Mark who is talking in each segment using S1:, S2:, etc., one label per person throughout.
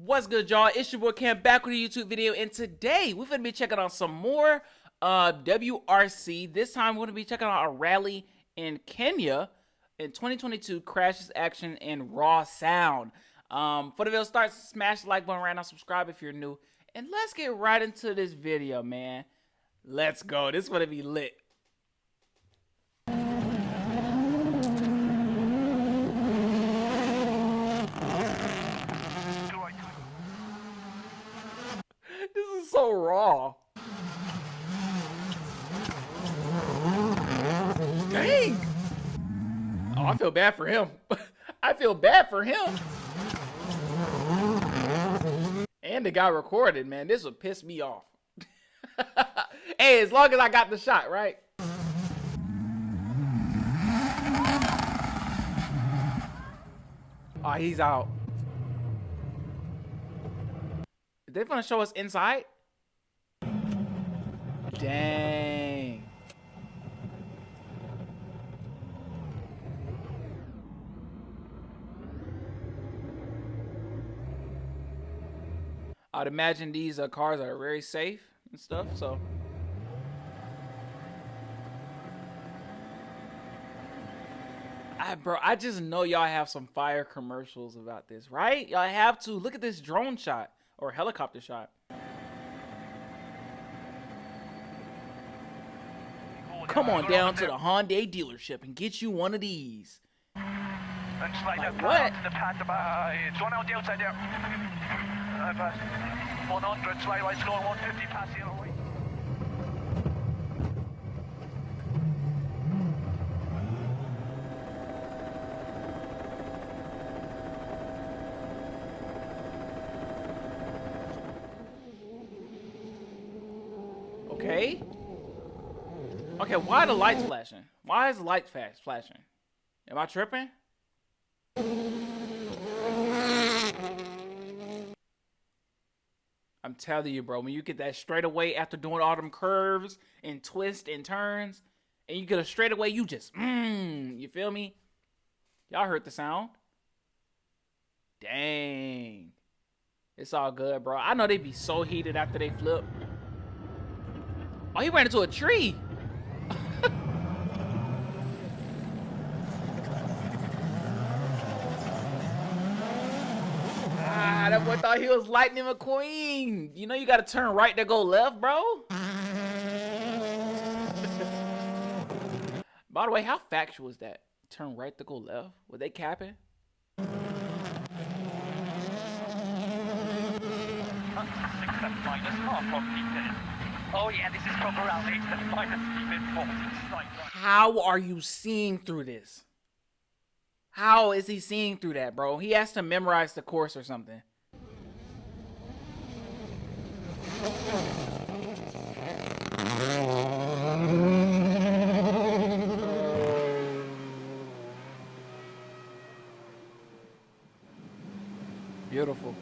S1: What's good, y'all? It's your boy Cam back with a YouTube video, and today we're gonna be checking out some more WRC. This time we're gonna be checking out a rally in Kenya in 2022. Crashes, action, and raw sound. For the video start, smash the like button right now, subscribe if you're new, and let's get right into this video, man. Let's go. This is gonna be lit. This is so raw. Dang. Oh, I feel bad for him. I feel bad for him. And the guy recorded, man. This would piss me off. Hey, as long as I got the shot, right? Oh, he's out. They're gonna show us inside? Dang. I'd imagine these cars are very safe and stuff, so. Bro, I just know y'all have some fire commercials about this, right? Y'all have to. Look at this drone shot. Or helicopter shot. Come on down to the Hyundai dealership and get you one of these. Like what?
S2: It's one on the outside there. 100, slightly slow, 150 past the other way.
S1: Okay. Okay, why are the lights flashing? Why is the light flashing? Am I tripping? I'm telling you, bro, when you get that straightaway after doing all them curves and twists and turns, and you get a straightaway, you just, you feel me? Y'all heard the sound? Dang. It's all good, bro. I know they be so heated after they flip. Oh, he ran into a tree. That boy thought he was Lightning McQueen. You know you gotta turn right to go left, bro. By the way, how factual is that? Turn right to go left? Were they capping?
S2: Oh yeah, this is proper rally.
S1: How are you seeing through this? How is he seeing through that, bro? He has to memorize the course or something. Beautiful.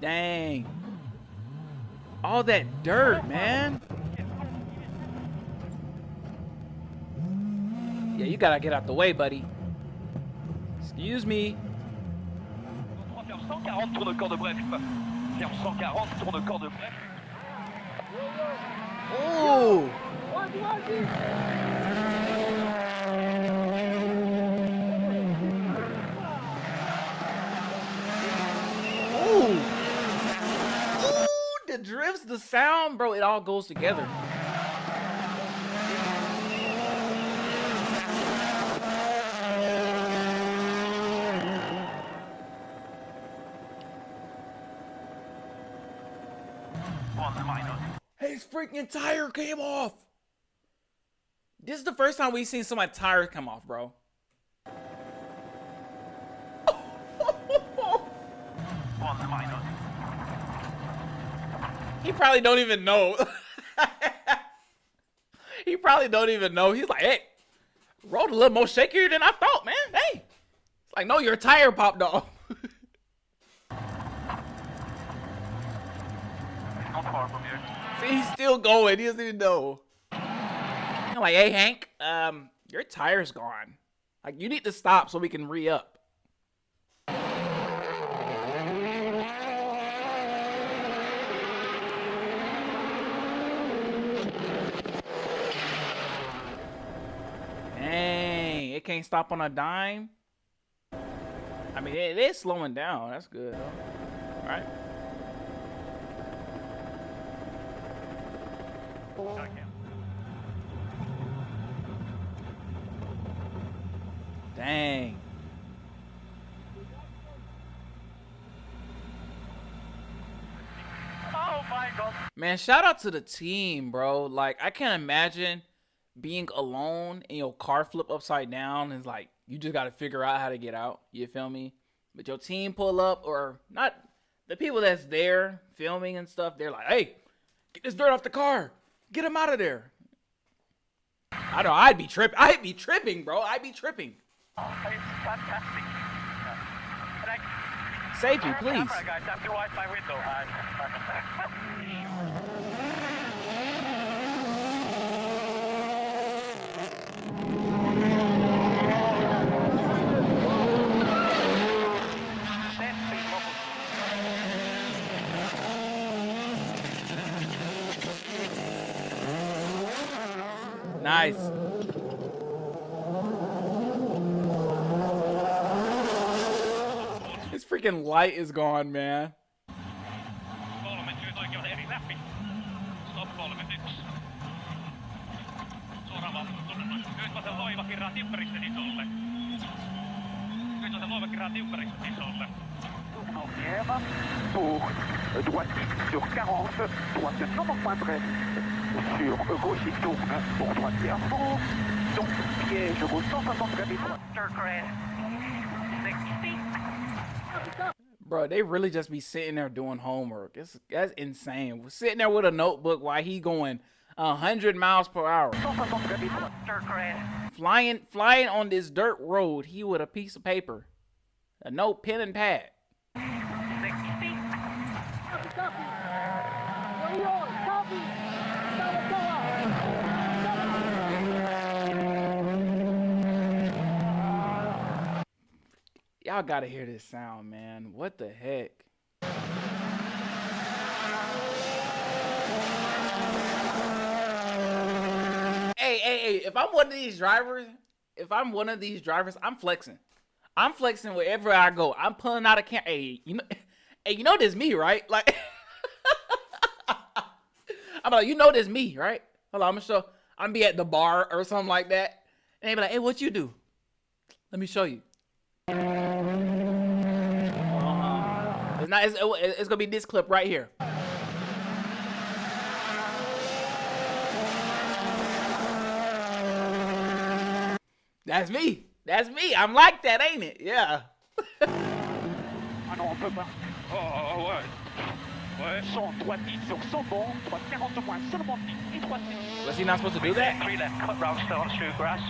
S1: Dang. All that dirt, man. Yeah, you gotta get out the way, buddy. Excuse me. Oh. The drifts, the sound, bro, it all goes together. His freaking tire came off. This is the first time we've seen somebody's tire come off, bro. He probably don't even know. He probably don't even know. He's like, hey, rolled a little more shakier than I thought, man. Hey. It's like, no, your tire popped off. See, he's still going. He doesn't even know. like, hey Hank, your tire's gone. Like, you need to stop so we can re-up. Dang, it can't stop on a dime. I mean, it is slowing down. That's good, though. All right. Dang.
S2: Oh my God.
S1: Man, shout out to the team, bro. Like, I can't imagine being alone and your car flip upside down and like you just got to figure out how to get out. You feel me? But your team pull up, or not, the people that's there filming and stuff, they're like, hey, get this dirt off the car. Get him out of there. I know, I'd be tripping, bro. I'd be tripping.
S2: Oh, it's fantastic. And
S1: Save me, please.
S2: Camera, guys, I have to wipe my window.
S1: Nice. This freaking light is gone, man.
S3: Pour droite sur 40, droite maintenant pointerette. Sur gauche il tourne pour droite et avant. Donc piège au 160 gravés droite.
S1: Bro, they really just be sitting there doing homework. That's insane. We're sitting there with a notebook while he going 100 miles per hour.
S3: 160 gravés droite.
S1: Flying on this dirt road, he with a piece of paper, a note, pen, and pad. Y'all gotta hear this sound, man. What the heck? Hey, if I'm one of these drivers, I'm flexing. I'm flexing wherever I go. I'm pulling out a camera. Hey, you know this me, right? Like, I'm like, you know this me, right? Hold on, I'm gonna be at the bar or something like that. And they be like, hey, what you do? Let me show you. It's gonna be this clip right here. That's me. That's me. I'm like that, ain't it? Yeah.
S3: Ah non, on peut pas.
S2: Oh, ouais. Ouais.
S3: 100 droite 10 sur 100 bon, droite 40 points seulement 10 et droite 10.
S1: Was he not supposed to do that?
S2: 3 left, cut round, start through grass.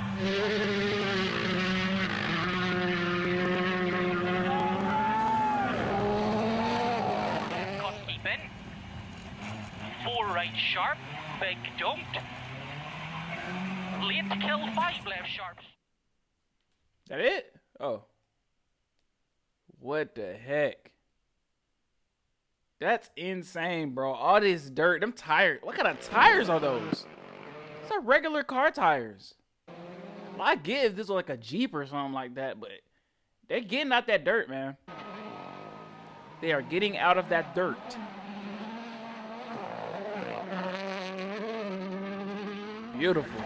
S2: Cut deep in. 4 right sharp, big dumped. Late kill, 5 left sharp.
S1: That it? Oh. What the heck? That's insane, bro. All this dirt. Them tires. What kind of tires are those? These are regular car tires. Well, I get if this was like a Jeep or something like that, but they're getting out that dirt, man. They are getting out of that dirt. Beautiful.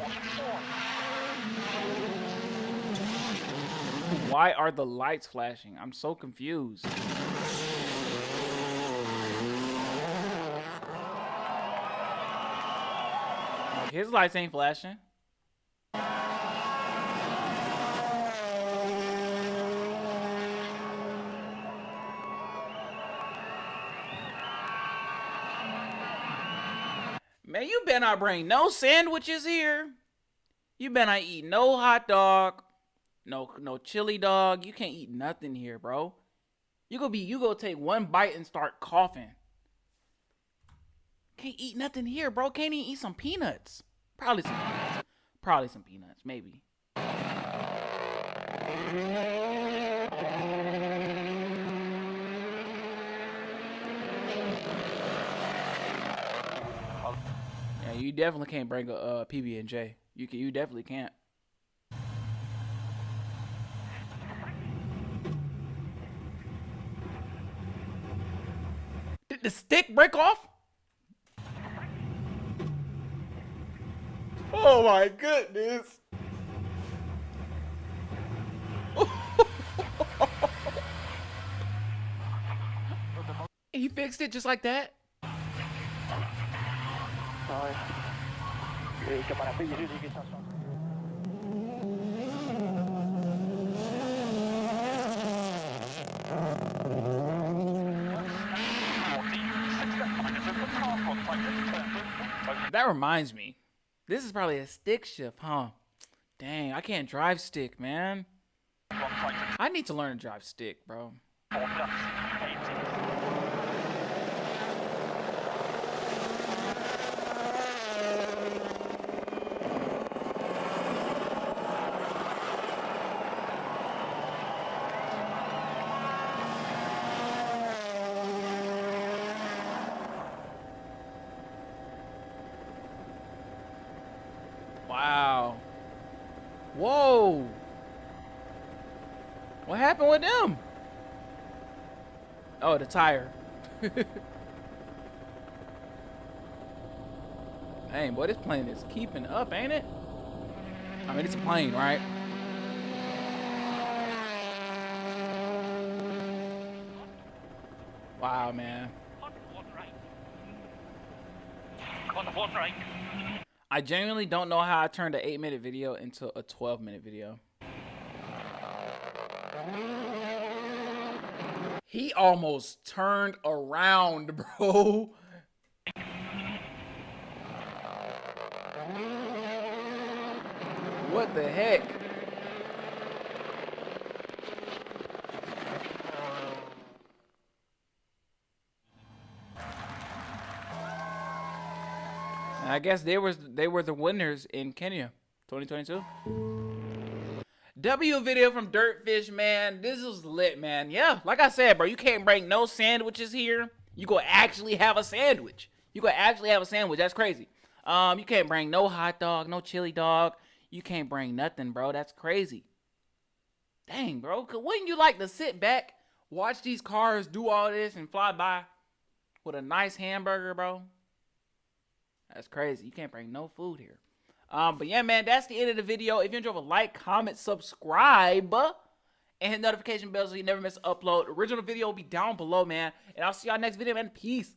S1: Why are the lights flashing? I'm so confused. His lights ain't flashing. Man, you better not bring no sandwiches here. You better not eat no hot dog. No chili dog. You can't eat nothing here, bro. You go take one bite and start coughing. Can't eat nothing here, bro. Can't even eat some peanuts. Probably Probably some peanuts, maybe. Yeah, you definitely can't bring a PB&J. You definitely can't. Did the stick break off? Oh my goodness. He fixed it just like that? That reminds me. This is probably a stick shift, huh? Dang, I can't drive stick, man. I need to learn to drive stick, bro. Wow. Whoa. What happened with them? Oh, the tire. Dang, boy, this plane is keeping up, ain't it? I mean, it's a plane, right? Wow, man.
S2: One right.
S1: I genuinely don't know how I turned an 8-minute video into a 12-minute video. He almost turned around, bro. What the heck? And I guess they were the winners in Kenya 2022. W video from Dirtfish, man. This is lit, man. Yeah, like I said, bro, you can't bring no sandwiches here. You gonna actually have a sandwich. That's crazy. You can't bring no hot dog, no chili dog. You can't bring nothing, bro. That's crazy. Dang, bro. Wouldn't you like to sit back, watch these cars do all this and fly by with a nice hamburger, bro? That's crazy. You can't bring no food here. But yeah, man, that's the end of the video. If you enjoyed, like, comment, subscribe, and hit notification bell so you never miss an upload. Original video will be down below, man. And I'll see y'all next video, man. Peace.